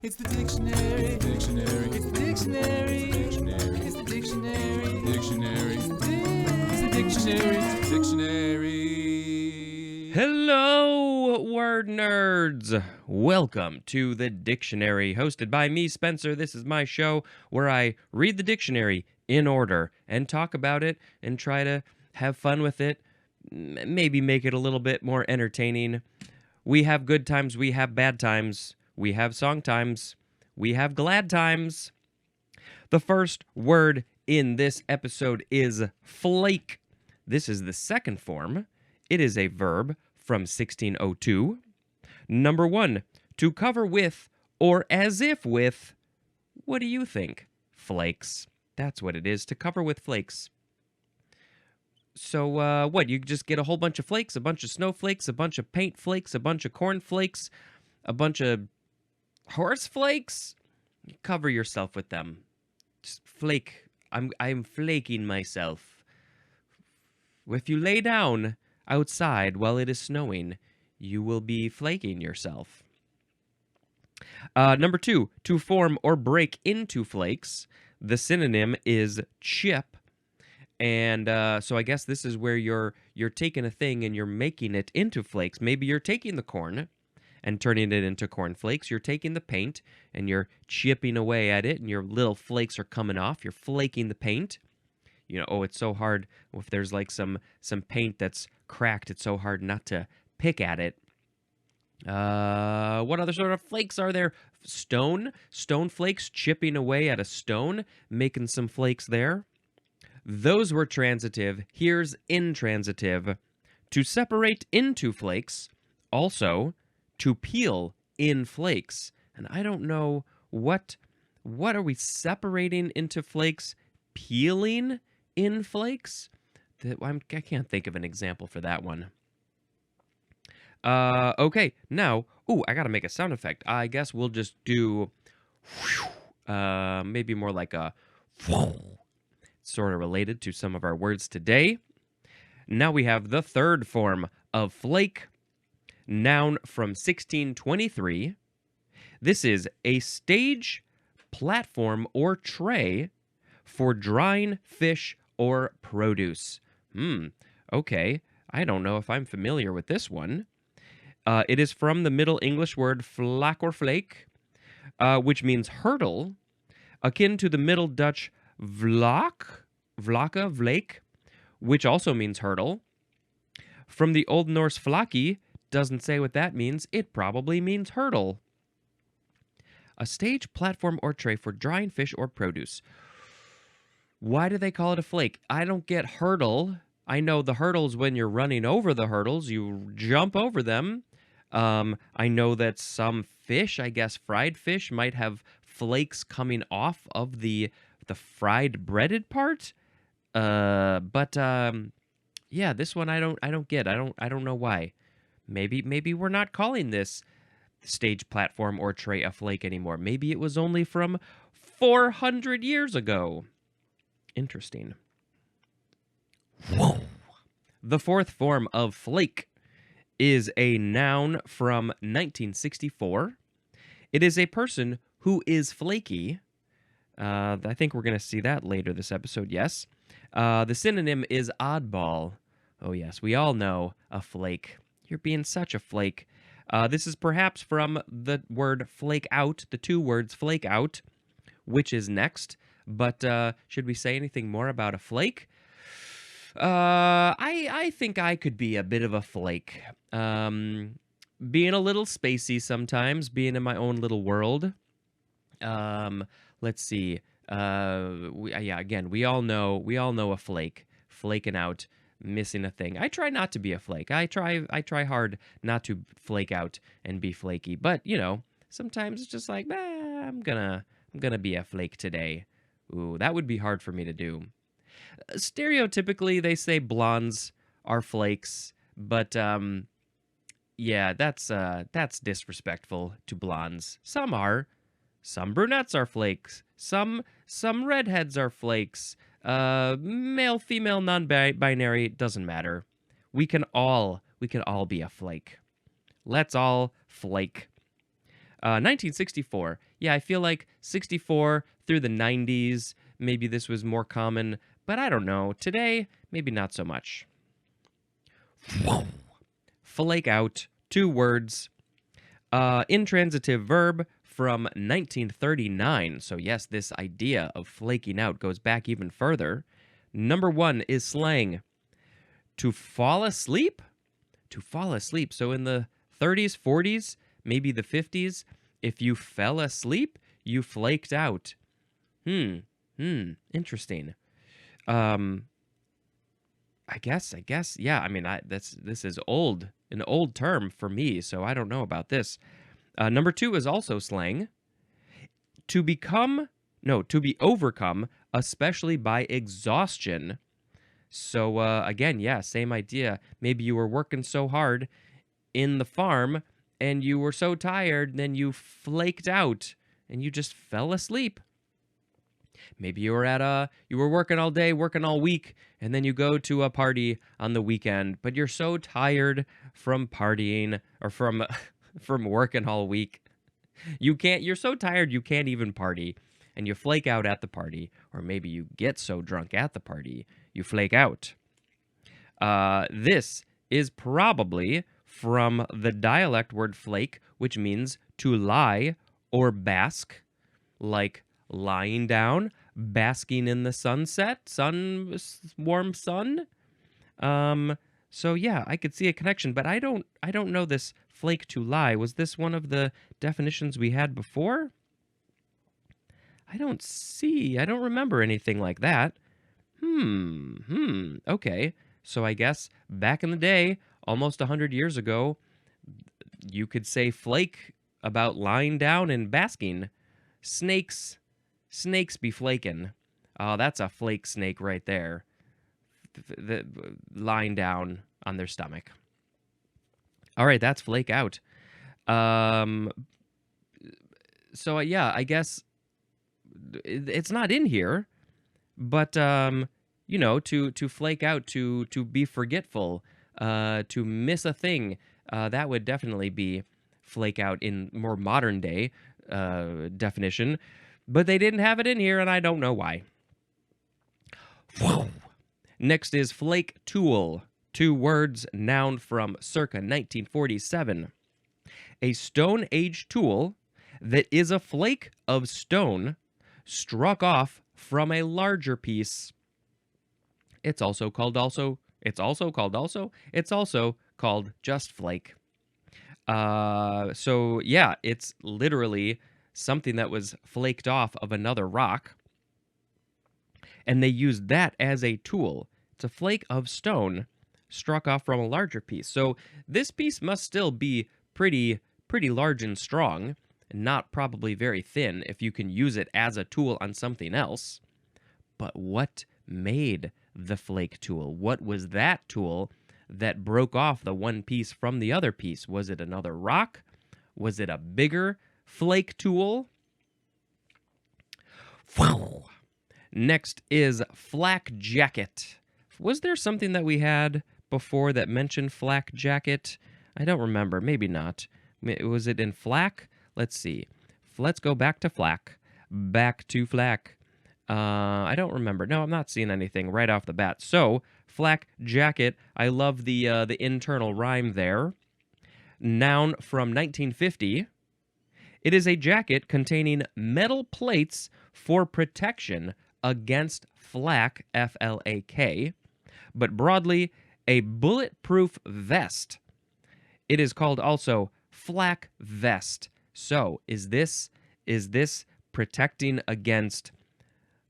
It's the dictionary. Dictionary. It's the dictionary. Dictionary. It's the dictionary. Dictionary. It's the dictionary. It's the dictionary. Hello, word nerds! Welcome to the dictionary, hosted by me, Spencer. This is my show where I read the dictionary in order and talk about it and try to have fun with it, maybe make it a little bit more entertaining. We have good times, we have bad times, we have song times, we have glad times. The first word in this episode is flake. This is the second form. It is a verb from 1602. Number 1, to cover with or as if with, what do you think? Flakes. That's what it is, to cover with flakes. So, what, you just get a whole bunch of flakes, a bunch of snowflakes, a bunch of paint flakes, a bunch of corn flakes, a bunch of horse flakes? You cover yourself with them. Just flake. I'm flaking myself. If you lay down outside while it is snowing, you will be flaking yourself. Number 2, to form or break into flakes. The synonym is chip. And so I guess this is where you're taking a thing and you're making it into flakes. Maybe you're taking the corn and turning it into corn flakes. You're taking the paint and you're chipping away at it, and your little flakes are coming off. You're flaking the paint. You know, oh, it's so hard if there's like some paint that's cracked. It's so hard not to pick at it. What other sort of flakes are there? Stone flakes, chipping away at a stone, making some flakes there. Those were transitive. Here's intransitive. To separate into flakes. Also, to peel in flakes. And I don't know what are we separating into flakes? Peeling in flakes? I can't think of an example for that one. Okay, now, I gotta make a sound effect. I guess we'll just do maybe more like a sort of related to some of our words today. Now we have the third form of flake, noun from 1623. This is a stage, platform, or tray for drying fish or produce. Okay, I don't know if I'm familiar with this one. It is from the Middle English word flak or flake, which means hurdle, akin to the Middle Dutch vlak, which also means hurdle. From the Old Norse flaki, doesn't say what that means. It probably means hurdle. A stage, platform, or tray for drying fish or produce. Why do they call it a flake? I don't get hurdle. I know the hurdles when you're running over the hurdles, you jump over them. I know that some fish, I guess fried fish, might have flakes coming off of the fried breaded part. Yeah, this one I don't get. I don't know why. Maybe we're not calling this stage, platform, or tray a flake anymore. Maybe it was only from 400 years ago. Interesting. Whoa. The fourth form of flake is a noun from 1964. It is a person who is flaky. I think we're going to see that later this episode, yes. The synonym is oddball. Oh, yes, we all know a flake. You're being such a flake. This is perhaps from the word flake out, the two words flake out, which is next. But should we say anything more about a flake? I think I could be a bit of a flake. Being a little spacey sometimes, being in my own little world. Let's see. Again, we all know a flake, flaking out, missing a thing. I try not to be a flake. I try hard not to flake out and be flaky. But sometimes it's just like, I'm gonna be a flake today. Ooh, that would be hard for me to do. Stereotypically, they say blondes are flakes, but yeah, that's disrespectful to blondes. Some are. Some brunettes are flakes. Some redheads are flakes. Male, female, non-binary, doesn't matter. We can all be a flake. Let's all flake. 1964. Yeah, I feel like 64 through the 90s, maybe this was more common, but I don't know. Today, maybe not so much. Flake out, 2 words. Intransitive verb from 1939. So, yes, this idea of flaking out goes back even further. Number 1 is slang. To fall asleep? To fall asleep. So, in the 30s, 40s, maybe the 50s, if you fell asleep, you flaked out. Interesting. I guess, yeah. I mean, this is old, an old term for me, so I don't know about this. Number 2 is also slang. To be overcome, especially by exhaustion. So again, yeah, same idea. Maybe you were working so hard in the farm and you were so tired, then you flaked out and you just fell asleep. Maybe you were working all day, working all week, and then you go to a party on the weekend, but you're so tired from partying or from from working all week. You're so tired you can't even party, and you flake out at the party, or maybe you get so drunk at the party, you flake out. This is probably from the dialect word flake, which means to lie or bask, like lying down, basking in the sunset, warm sun. So yeah, I could see a connection, but I don't know this flake to lie. Was this one of the definitions we had before? I don't remember anything like that. Okay. So I guess back in the day, almost 100 years ago, you could say flake about lying down and basking. Snakes be flaking. Oh, that's a flake snake right there. Lying down on their stomach. All right, that's flake out. So yeah, I guess it's not in here, but to flake out, to be forgetful, to miss a thing, that would definitely be flake out in more modern day definition. But they didn't have it in here, and I don't know why. Next is flake tool. 2 words, noun from circa 1947. A Stone Age tool that is a flake of stone struck off from a larger piece. It's also called just flake. So yeah, it's literally something that was flaked off of another rock, and they used that as a tool. It's a flake of stone struck off from a larger piece. So this piece must still be pretty large and strong, and not probably very thin if you can use it as a tool on something else. But what made the flake tool? What was that tool that broke off the one piece from the other piece? Was it another rock? Was it a bigger flake tool? Next is flak jacket. Was there something that we had before that mentioned flak jacket? I don't remember. Maybe not. Was it in flak? Let's see. Let's go back to flak. Back to flak. I don't remember. No, I'm not seeing anything right off the bat. So, flak jacket. I love the internal rhyme there. Noun from 1950. It is a jacket containing metal plates for protection against flak, F-L-A-K, but broadly a bulletproof vest. It is called also flak vest. So, is this protecting against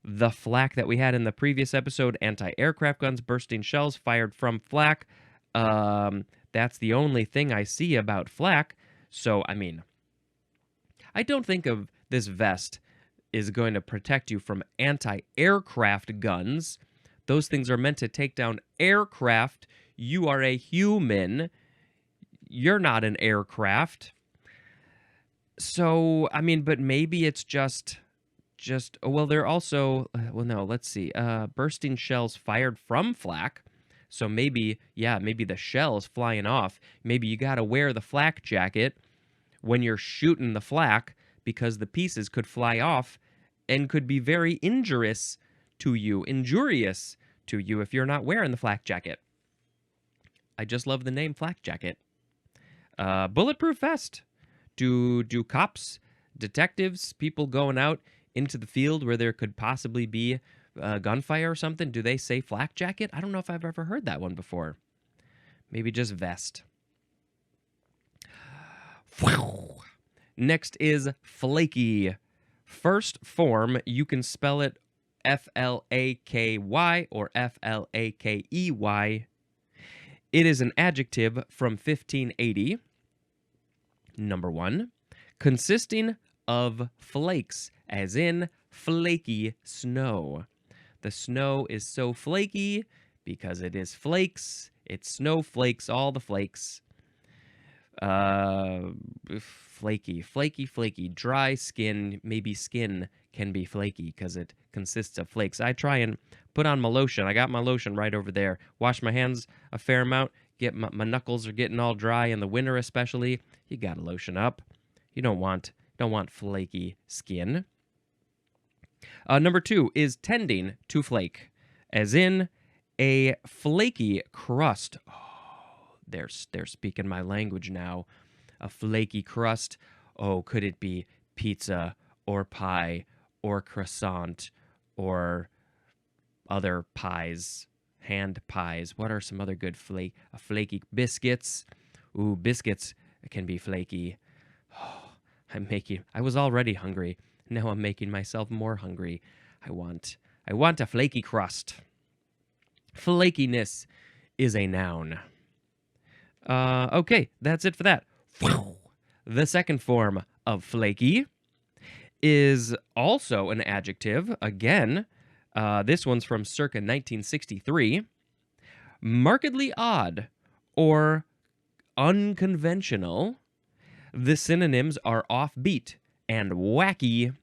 the flak that we had in the previous episode? Anti-aircraft guns, bursting shells fired from flak. That's the only thing I see about flak. So, I mean, I don't think of this vest is going to protect you from anti-aircraft guns. Those things are meant to take down aircraft. You are a human. You're not an aircraft. So, I mean, but maybe it's just, well, they're also, well, no, let's see. Bursting shells fired from flak. So maybe the shell's flying off. Maybe you got to wear the flak jacket when you're shooting the flak because the pieces could fly off and could be very injurious to you if you're not wearing the flak jacket. I just love the name flak jacket. Bulletproof vest. Do cops, detectives, people going out into the field where there could possibly be gunfire or something, do they say flak jacket? I don't know if I've ever heard that one before. Maybe just vest. Next is flaky. First form, you can spell it F-L-A-K-Y or F-L-A-K-E-Y. It is an adjective from 1580. Number 1, consisting of flakes, as in flaky snow. The snow is so flaky because it is flakes. It's snowflakes, all the flakes. Flaky. Dry skin, maybe skin can be flaky because it consists of flakes. I try and put on my lotion. I got my lotion right over there. Wash my hands a fair amount. Get my knuckles are getting all dry in the winter especially. You got to lotion up. You don't want flaky skin. Number 2 is tending to flake, as in a flaky crust. Oh, they're speaking my language now. A flaky crust. Oh, could it be pizza or pie or croissant or other pies, hand pies? What are some other good flaky biscuits? Ooh, biscuits can be flaky. Oh, I was already hungry. Now I'm making myself more hungry. I want a flaky crust. Flakiness is a noun. Okay, that's it for that. The second form of flaky is also an adjective. Again, this one's from circa 1963. Markedly odd or unconventional. The synonyms are offbeat and wacky.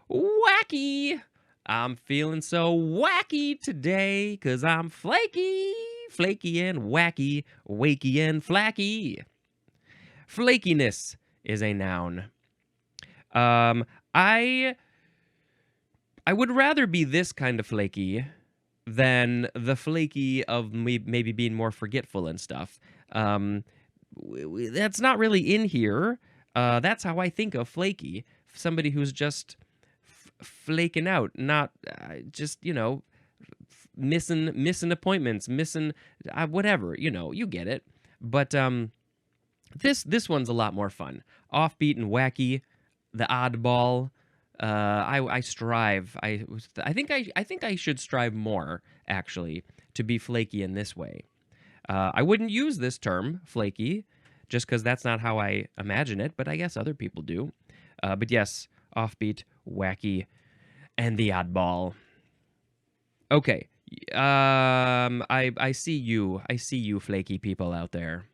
Wacky! I'm feeling so wacky today because I'm flaky. Flaky and wacky, wakey and flaky. Flakiness is a noun. I would rather be this kind of flaky than the flaky of maybe being more forgetful and stuff. That's not really in here. That's how I think of flaky. Somebody who's just flaking out, not just, missing appointments, missing whatever, you get it. But this one's a lot more fun. Offbeat and wacky, the oddball. I strive. I think I should strive more, actually, to be flaky in this way. I wouldn't use this term, flaky, just because that's not how I imagine it, but I guess other people do. But yes, offbeat, wacky, and the oddball. Okay. I see you. I see you, flaky people out there.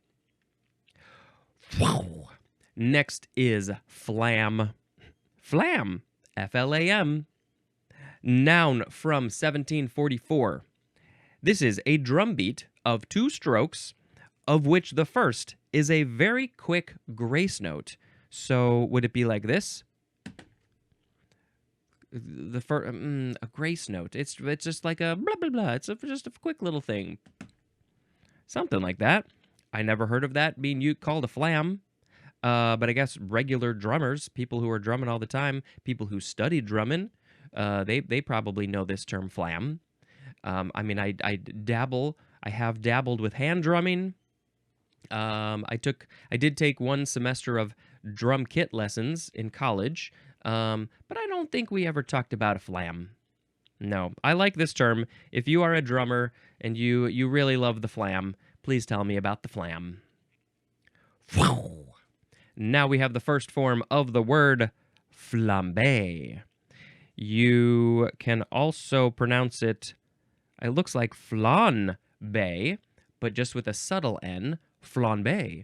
Next is flam. Flam. F-L-A-M. Noun from 1744. This is a drum beat of 2 strokes, of which the first is a very quick grace note. So would it be like this? The first, a grace note. It's just like a blah blah blah. It's just a quick little thing. Something like that. I never heard of that being called a flam. But I guess regular drummers, people who are drumming all the time, people who study drumming, they probably know this term flam. I mean, I dabble. I have dabbled with hand drumming. I did take 1 semester of drum kit lessons in college, but I don't think we ever talked about a flam. No, I like this term. If you are a drummer and you really love the flam, please tell me about the flam. Now we have the first form of the word flambe. You can also pronounce it, it looks like flanbe, but just with a subtle N, flambe.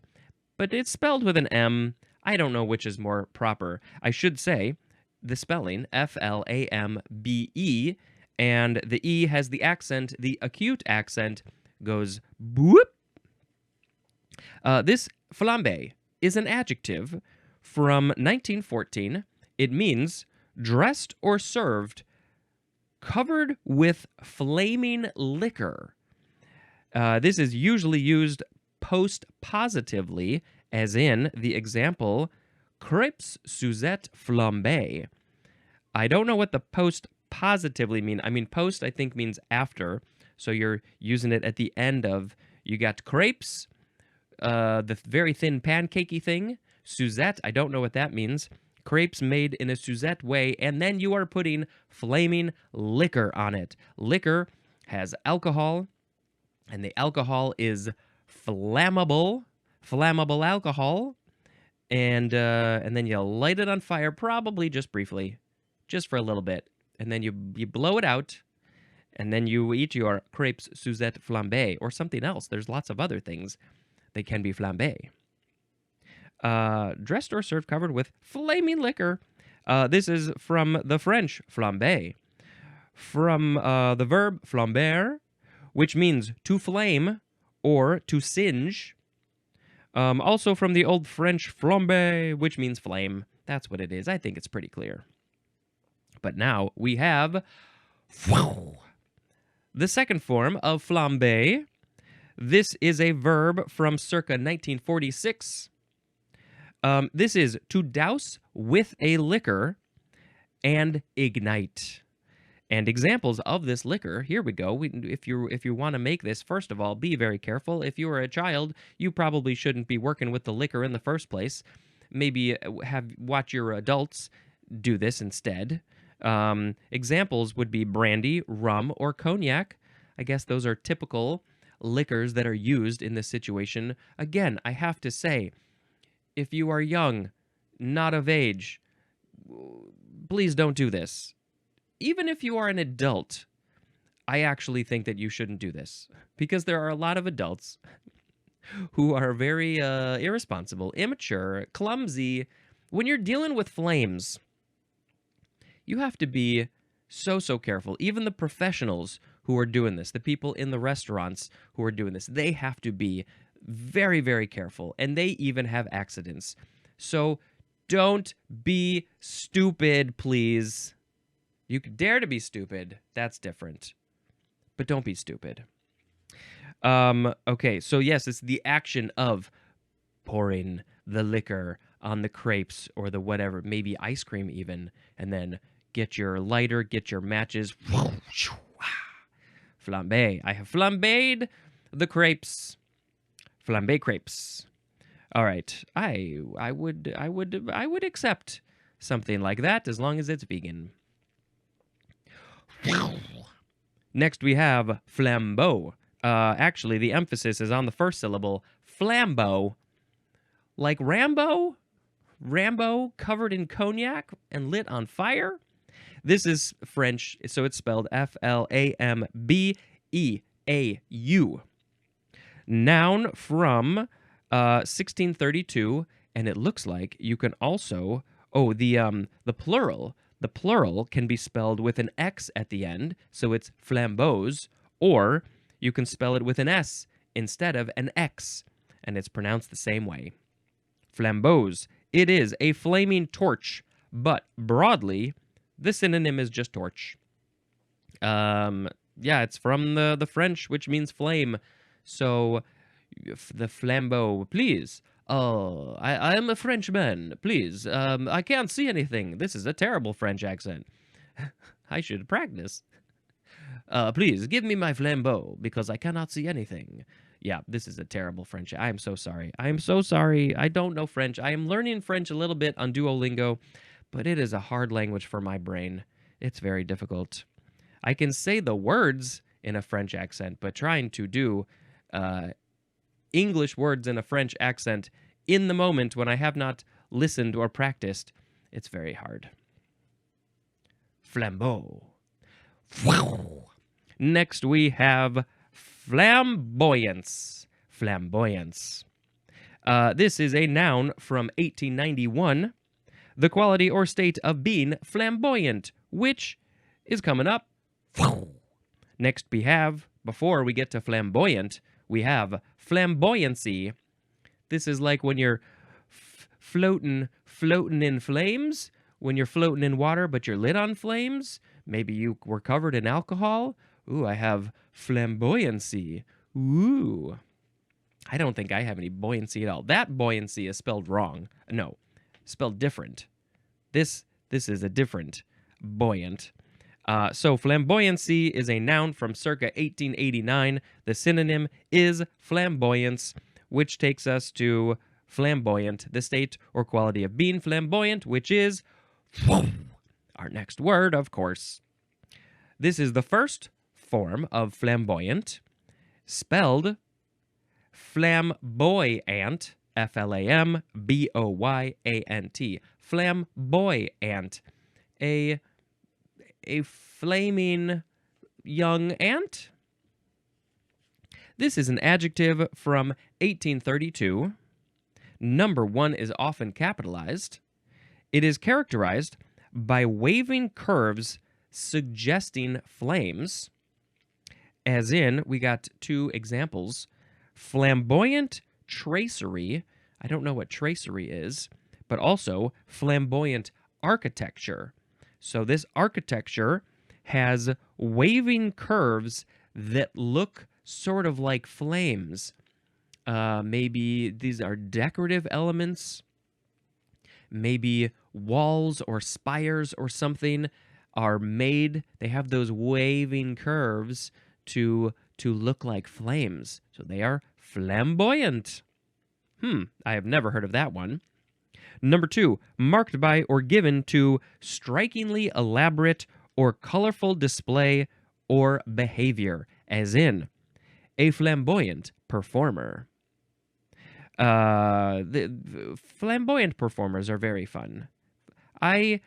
But it's spelled with an M. I don't know which is more proper. I should say the spelling, F-L-A-M-B-E, and the E has the accent, the acute accent goes boop. This flambe is an adjective from 1914. It means dressed or served covered with flaming liquor. This is usually used post-positively, as in the example, crepes Suzette flambée. I don't know what the post-positively mean. I mean, post, I think, means after. So you're using it at the end of, you got crepes, the very thin pancakey thing. Suzette, I don't know what that means. Crepes made in a Suzette way, and then you are putting flaming liquor on it. Liquor has alcohol, and the alcohol is flammable alcohol, and then you light it on fire, probably just briefly, just for a little bit, and then you blow it out, and then you eat your crepes Suzette flambée or something else. There's lots of other things that can be flambée. Dressed or served covered with flaming liquor. This is from the French flamber, from the verb flamber, which means to flame or to singe. Also from the old French flamber, which means flame. That's what it is. I think it's pretty clear. But now we have the second form of flamber. This is a verb from circa 1946. This is to douse with a liquor and ignite. And examples of this liquor, here we go. If you want to make this, first of all, be very careful. If you are a child, you probably shouldn't be working with the liquor in the first place. Maybe watch your adults do this instead. Examples would be brandy, rum, or cognac. I guess those are typical liquors that are used in this situation. Again, I have to say, if you are young, not of age, please don't do this. Even if you are an adult, I actually think that you shouldn't do this, because there are a lot of adults who are very irresponsible, immature, clumsy. When you're dealing with flames, you have to be so careful. Even the professionals who are doing this, the people in the restaurants who are doing this, they have to be very, very careful, and they even have accidents. So don't be stupid, please. You could dare to be stupid. That's different. But don't be stupid. Okay, so yes, it's the action of pouring the liquor on the crepes or the whatever, maybe ice cream even, and then get your lighter, get your matches. Flambé. I have flambéed the crepes. Flambé crepes. All right. I would accept something like that as long as it's vegan. Next we have flambeau. Actually, the emphasis is on the first syllable. Flambeau. Like Rambo? Rambo covered in cognac and lit on fire? This is French, so it's spelled F-L-A-M-B-E-A-U. Noun from 1632, and it looks like you can also... Oh, the plural. The plural can be spelled with an X at the end, so it's flambeaux, or you can spell it with an S instead of an X, and it's pronounced the same way. Flambeaux. It is a flaming torch, but broadly, the synonym is just torch. Yeah, it's from the French, which means flame. So, the flambeau, please. Oh, I am a Frenchman. Please, I can't see anything. This is a terrible French accent. I should practice. Please, give me my flambeau, because I cannot see anything. Yeah, this is a terrible French. I am so sorry. I am so sorry. I don't know French. I am learning French a little bit on Duolingo, but it is a hard language for my brain. It's very difficult. I can say the words in a French accent, but trying to do English words in a French accent in the moment when I have not listened or practiced, it's very hard. Flambeau. Next we have flamboyance. Flamboyance. This is a noun from 1891. The quality or state of being flamboyant, which is coming up. Next we have, before we get to flamboyant, we have flamboyancy. This is like when you're floating in flames when you're floating in water, but you're lit on flames. Maybe you were covered in alcohol. Ooh, I have flamboyancy. Ooh. I don't think I have any buoyancy at all. That buoyancy is spelled wrong. No, spelled different. This is a different buoyant. So flamboyancy is a noun from circa 1889. The synonym is flamboyance, which takes us to flamboyant, the state or quality of being flamboyant, which is our next word, of course. This is the first form of flamboyant, spelled flamboyant, Flamboyant, flamboyant, a flaming young ant. This is an adjective from 1832. Number 1 is often capitalized. It is characterized by waving curves suggesting flames. As in, we got 2 examples. Flamboyant tracery. I don't know what tracery is, but also flamboyant architecture. So this architecture has waving curves that look sort of like flames. Maybe these are decorative elements. Maybe walls or spires or something are made. They have those waving curves to look like flames. So they are flamboyant. I have never heard of that one. Number 2, marked by or given to strikingly elaborate or colorful display or behavior, as in a flamboyant performer. The flamboyant performers are very fun. I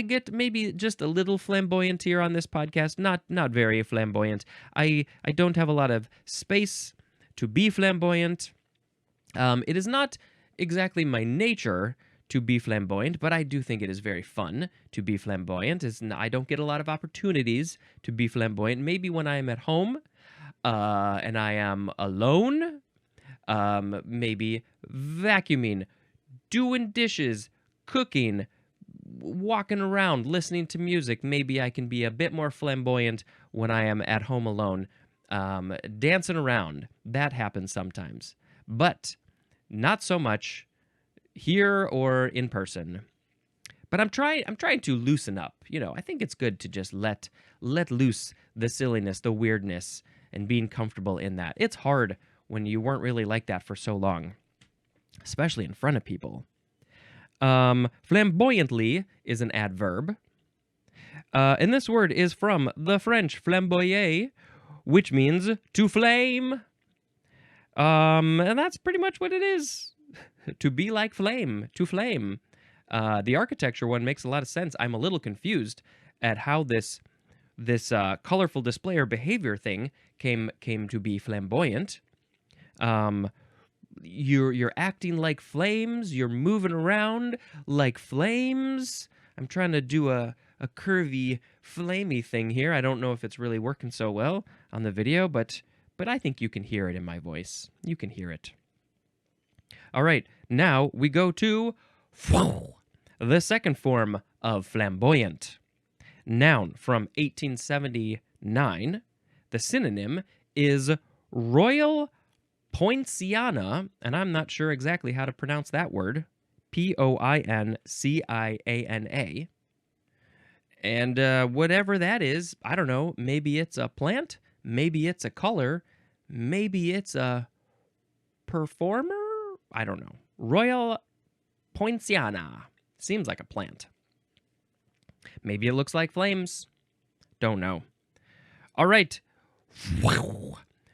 get maybe just a little flamboyant here on this podcast, not very flamboyant. I don't have a lot of space to be flamboyant. It is not exactly my nature to be flamboyant, but I do think it is very fun to be flamboyant. I don't get a lot of opportunities to be flamboyant. Maybe when I am at home and I am alone, maybe vacuuming, doing dishes, cooking, walking around, listening to music. Maybe I can be a bit more flamboyant when I am at home alone, dancing around. That happens sometimes, but not so much here or in person. But I'm trying to loosen up. I think it's good to just let loose the silliness, the weirdness, and being comfortable in that. It's hard when you weren't really like that for so long, especially in front of people. Flamboyantly is an adverb. And this word is from the French flamboyer, which means to flame. And that's pretty much what it is. To be like flame, to flame. The architecture one makes a lot of sense. I'm a little confused at how this colorful display or behavior thing came to be flamboyant. You're acting like flames. You're moving around like flames. I'm trying to do a curvy, flamey thing here. I don't know if it's really working so well on the video, but I think you can hear it in my voice. You can hear it. All right, now we go to the second form of flamboyant. Noun from 1879. The synonym is royal poinciana, and I'm not sure exactly how to pronounce that word. Poinciana. And whatever that is, I don't know. Maybe it's a plant. Maybe it's a color. Maybe it's a performer. I don't know. Royal poinciana. Seems like a plant. Maybe it looks like flames. Don't know. All right.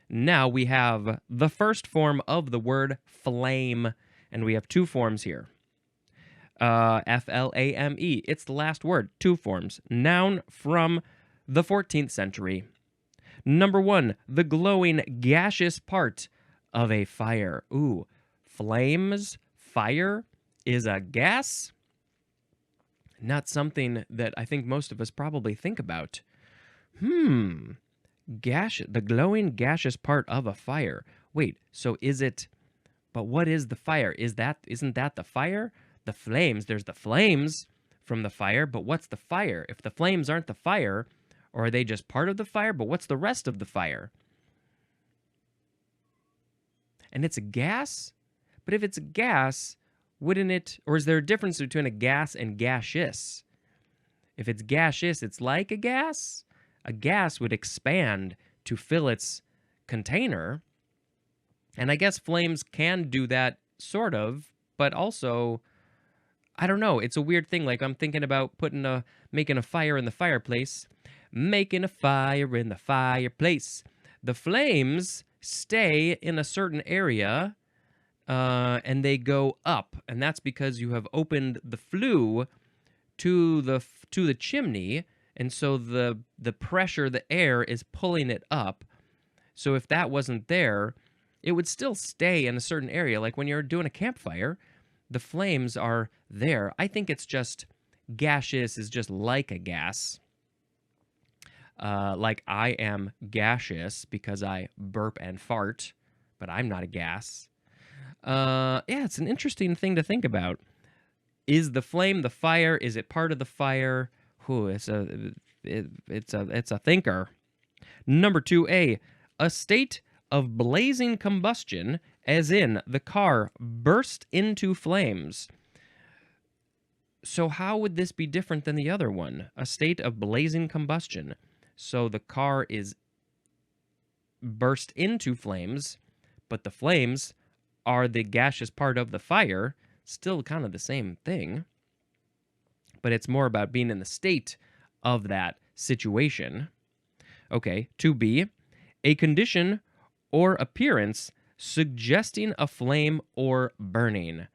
Now we have the first form of the word flame, and we have 2 forms here. Flame. It's the last word. 2 forms. Noun from the 14th century. Number 1, the glowing gaseous part of a fire. Ooh, flames, fire is a gas? Not something that I think most of us probably think about. The glowing gaseous part of a fire. Wait, so is it But what is the fire? Isn't that the fire? The flames, there's the flames from the fire, but what's the fire? If the flames aren't the fire, or are they just part of the fire? But what's the rest of the fire? And it's a gas? But if it's a gas, wouldn't it, or is there a difference between a gas and gaseous? If it's gaseous, it's like a gas. A gas would expand to fill its container. And I guess flames can do that, sort of, but also, I don't know. It's a weird thing. Like, I'm thinking about making a fire in the fireplace. Making a fire in the fireplace. The flames stay in a certain area, and they go up. And that's because you have opened the flue to the chimney, and so the pressure, the air is pulling it up. So if that wasn't there, it would still stay in a certain area. Like when you're doing a campfire, the flames are there. I think it's just gaseous is just like a gas. Like I am gaseous because I burp and fart, but I'm not a gas. Yeah, it's an interesting thing to think about. Is the flame the fire? Is it part of the fire? Ooh, it's a thinker. Number 2A, a state of blazing combustion, as in the car burst into flames. So how would this be different than the other one? A state of blazing combustion. So the car is burst into flames, but the flames are the gaseous part of the fire. Still kind of the same thing, but it's more about being in the state of that situation. Okay, 2B, a condition or appearance suggesting a flame or burning.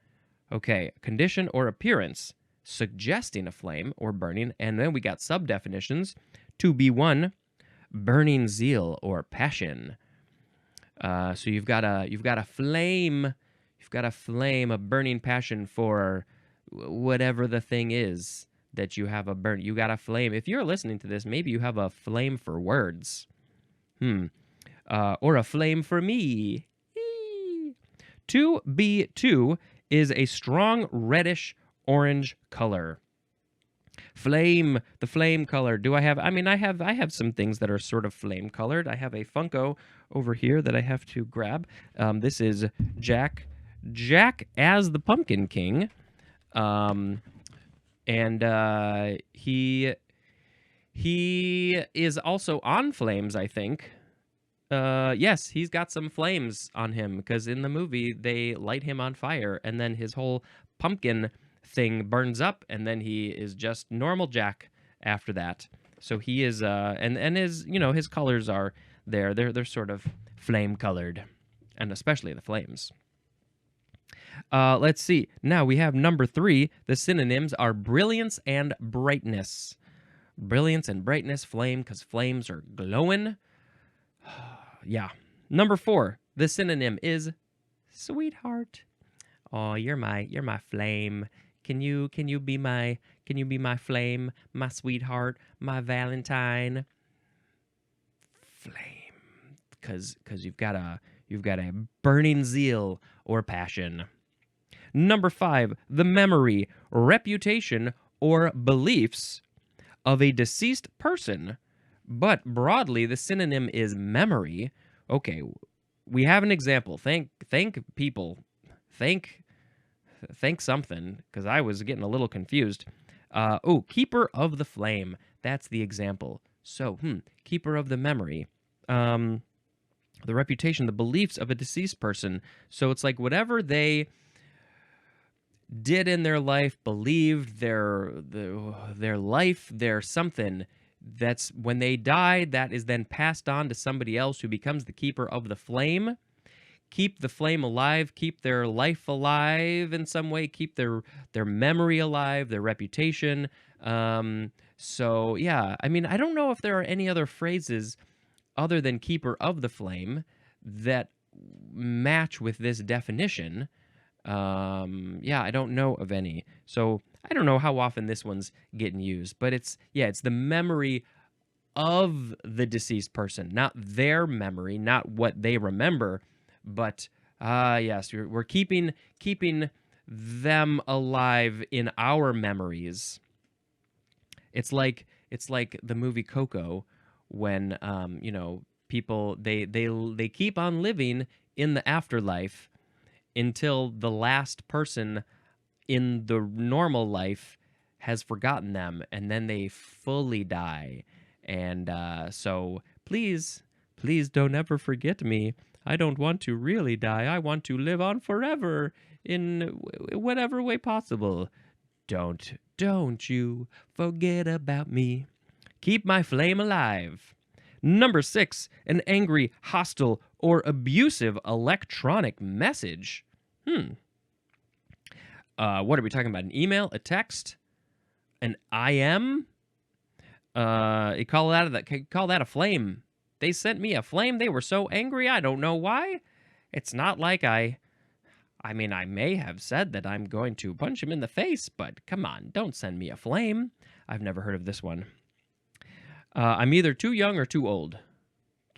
Okay, condition or appearance suggesting a flame or burning, and then we got sub-definitions. 2B1, burning zeal or passion. So you've got a flame. You've got a flame, a burning passion for whatever the thing is that you have a burn. You got a flame. If you're listening to this, maybe you have a flame for words. Or a flame for me. 2B2 is a strong reddish orange color. Flame, the flame color. I have some things that are sort of flame colored. I have a Funko over here that I have to grab. This is Jack as the Pumpkin King. And he is also on flames, I think. Yes, he's got some flames on him, because in the movie they light him on fire, and then his whole pumpkin thing burns up, and then he is just normal Jack after that. So he is, and his, his colors are there. They're sort of flame colored, and especially the flames. Let's see. Now we have number 3. The synonyms are brilliance and brightness. Brilliance and brightness, flame, because flames are glowing. Yeah. Number 4. The synonym is sweetheart. Oh, you're my flame. Can you be my flame, my sweetheart, my Valentine? Flame, because you've got a burning zeal or passion. Number 5, the memory, reputation, or beliefs of a deceased person. But broadly, the synonym is memory. Okay, we have an example. Thank people. Thank something, because I was getting a little confused. Keeper of the flame. That's the example. So, keeper of the memory. The reputation, the beliefs of a deceased person. So it's like whatever they did in their life, believed, their life, their something, that's when they died, that is then passed on to somebody else who becomes the keeper of the flame. Keep the flame alive, keep their life alive in some way, keep their memory alive, their reputation. So yeah, I mean, I don't know if there are any other phrases other than keeper of the flame that match with this definition. Yeah, I don't know of any. So I don't know how often this one's getting used, but it's the memory of the deceased person, not their memory, not what they remember, but Ah, yes, we're keeping them alive in our memories. It's like the movie Coco, when people they keep on living in the afterlife until the last person in the normal life has forgotten them, and then they fully die. And so please don't ever forget me. I don't want to really die. I want to live on forever in whatever way possible. Don't you forget about me. Keep my flame alive. Number 6, an angry, hostile, or abusive electronic message. What are we talking about? An email, a text, an IM? You call that a flame. They sent me a flame. They were so angry. I don't know why. It's not like I mean, I may have said that I'm going to punch him in the face, but come on, don't send me a flame. I've never heard of this one. I'm either too young or too old.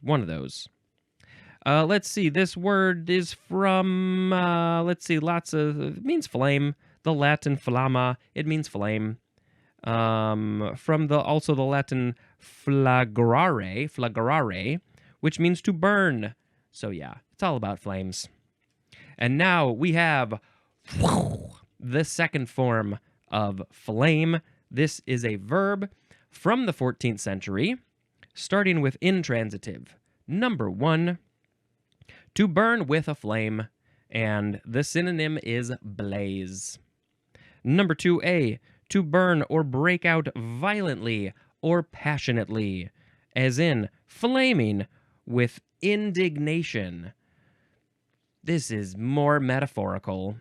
One of those. Let's see. This word is from, it means flame. The Latin flamma, it means flame. From also the Latin flagrare, which means to burn. So yeah, it's all about flames. And now we have the second form of flame. This is a verb from the 14th century, starting with intransitive. Number 1, to burn with a flame, and the synonym is blaze. Number 2a, to burn or break out violently or passionately, as in flaming with indignation. This is more metaphorical.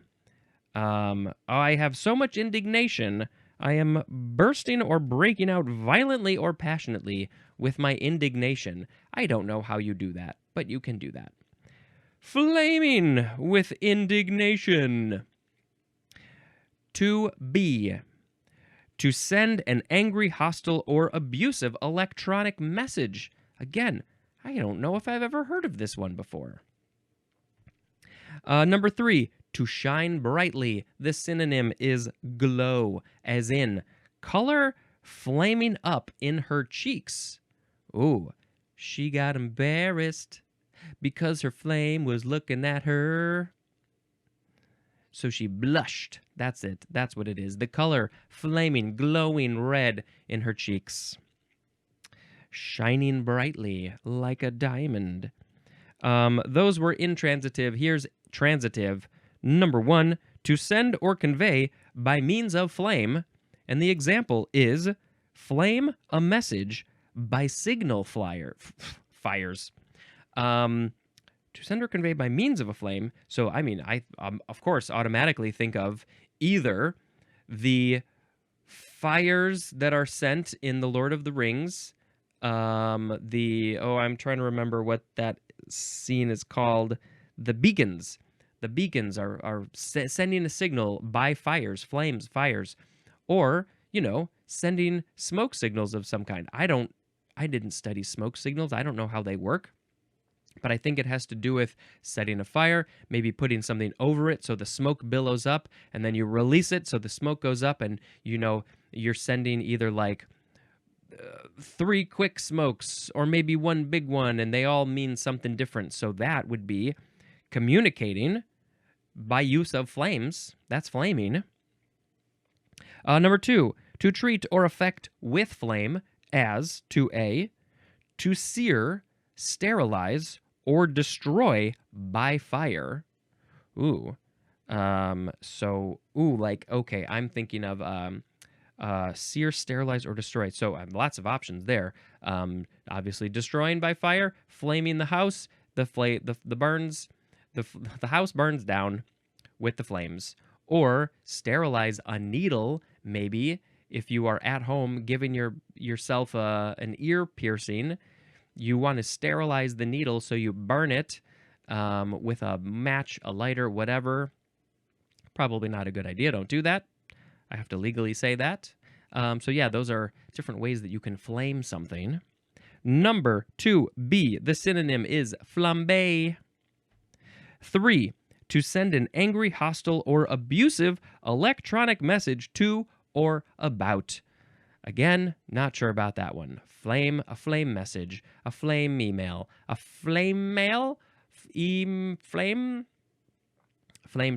I have so much indignation, I am bursting or breaking out violently or passionately with my indignation. I don't know how you do that, but you can do that. Flaming with indignation. To be. To send an angry, hostile, or abusive electronic message. Again, I don't know if I've ever heard of this one before. Number 3, to shine brightly. The synonym is glow, as in color flaming up in her cheeks. Ooh, she got embarrassed because her flame was looking at her. So she blushed. That's it. That's what it is. The color flaming, glowing red in her cheeks. Shining brightly like a diamond. Those were intransitive. Here's transitive. Number 1, to send or convey by means of flame. And the example is flame a message by signal fires. To send or convey by means of a flame. So, I mean, I of course automatically think of either the fires that are sent in The Lord of the Rings. I'm trying to remember what that scene is called. The beacons. The beacons are sending a signal by fires, flames, fires, or sending smoke signals of some kind. I didn't study smoke signals. I don't know how they work. But I think it has to do with setting a fire, maybe putting something over it so the smoke billows up, and then you release it so the smoke goes up, and you're sending either like 3 quick smokes or maybe 1 big one, and they all mean something different. So that would be communicating by use of flames. That's flaming. Number 2, to treat or affect with flame as to sear, sterilize, or destroy by fire. Okay, I'm thinking of sear, sterilize, or destroy. So I have lots of options there. Obviously, destroying by fire, flaming the house, the house burns down with the flames. Or sterilize a needle, maybe if you are at home giving yourself an ear piercing. You want to sterilize the needle, so you burn it with a match, a lighter, whatever. Probably not a good idea. Don't do that. I have to legally say that. So yeah, those are different ways that you can flame something. Number 2, B. The synonym is flambe. 3. To send an angry, hostile, or abusive electronic message to or about. Again, not sure about that one. A flame message, a flame email, a flame mail, flame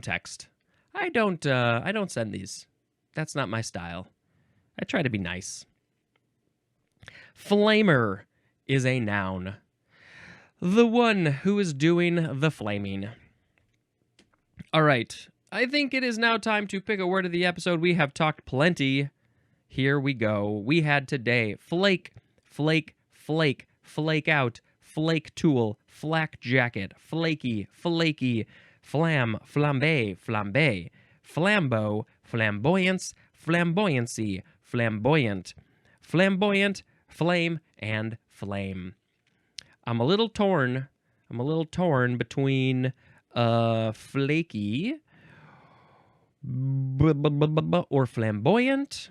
text. I don't send these. That's not my style. I try to be nice. Flamer is a noun. The one who is doing the flaming. All right. I think it is now time to pick a word of the episode. We have talked plenty. Here we go. We had today flake, flake, flake, flake out, flake tool, flak jacket, flaky, flaky, flam, flambe, flambe, flambeau, flamboyance, flamboyancy, flamboyant, flamboyant, flame, and flame. I'm a little torn between flaky or flamboyant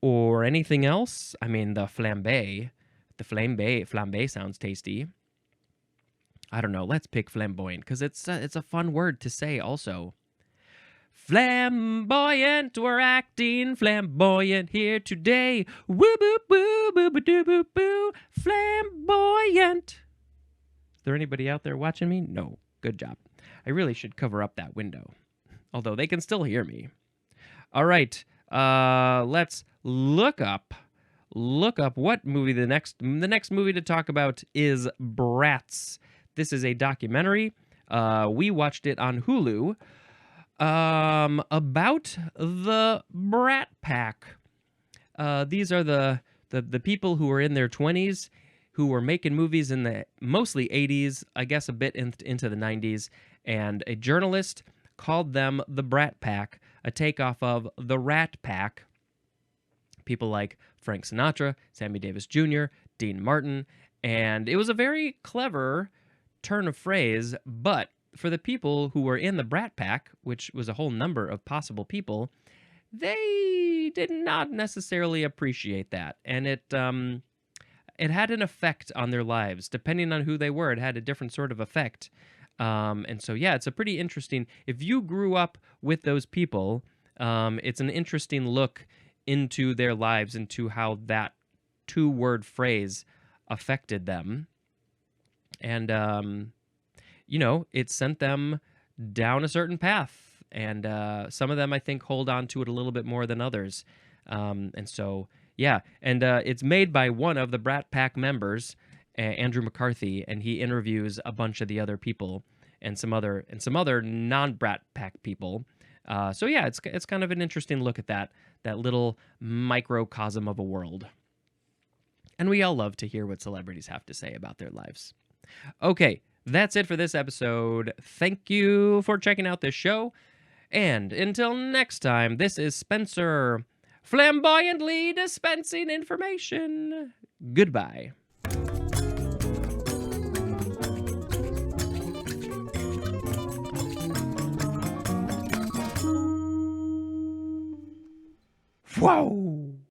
or anything else. I mean, the flambe sounds tasty. I don't know. Let's pick flamboyant because it's a fun word to say also. Flamboyant, we're acting flamboyant here today. Woo boo boo boo boo doo boo boo. Flamboyant. Is there anybody out there watching me? No. Good job. I really should cover up that window. Although they can still hear me. All right. Let's look up what movie the next movie to talk about is Bratz. This is a documentary. We watched it on Hulu. About the Brat Pack. These are the people who were in their 20s who were making movies in the mostly 80s, I guess a bit into the 90s, and a journalist called them the Brat Pack, a takeoff of the Rat Pack. People like Frank Sinatra, Sammy Davis Jr., Dean Martin, and it was a very clever turn of phrase, but for the people who were in the Brat Pack, which was a whole number of possible people, they did not necessarily appreciate that. And it had an effect on their lives. Depending on who they were, it had a different sort of effect. And so, yeah, it's a pretty interesting... If you grew up with those people, it's an interesting look into their lives, into how that two-word phrase affected them. And... it sent them down a certain path. And some of them, I think, hold on to it a little bit more than others. And so, yeah. And it's made by one of the Brat Pack members, Andrew McCarthy, and he interviews a bunch of the other people and some other non-Brat Pack people. So, yeah, it's kind of an interesting look at that little microcosm of a world. And we all love to hear what celebrities have to say about their lives. Okay. That's it for this episode. Thank you for checking out this show. And until next time, this is Spencer, flamboyantly dispensing information. Goodbye. Whoa!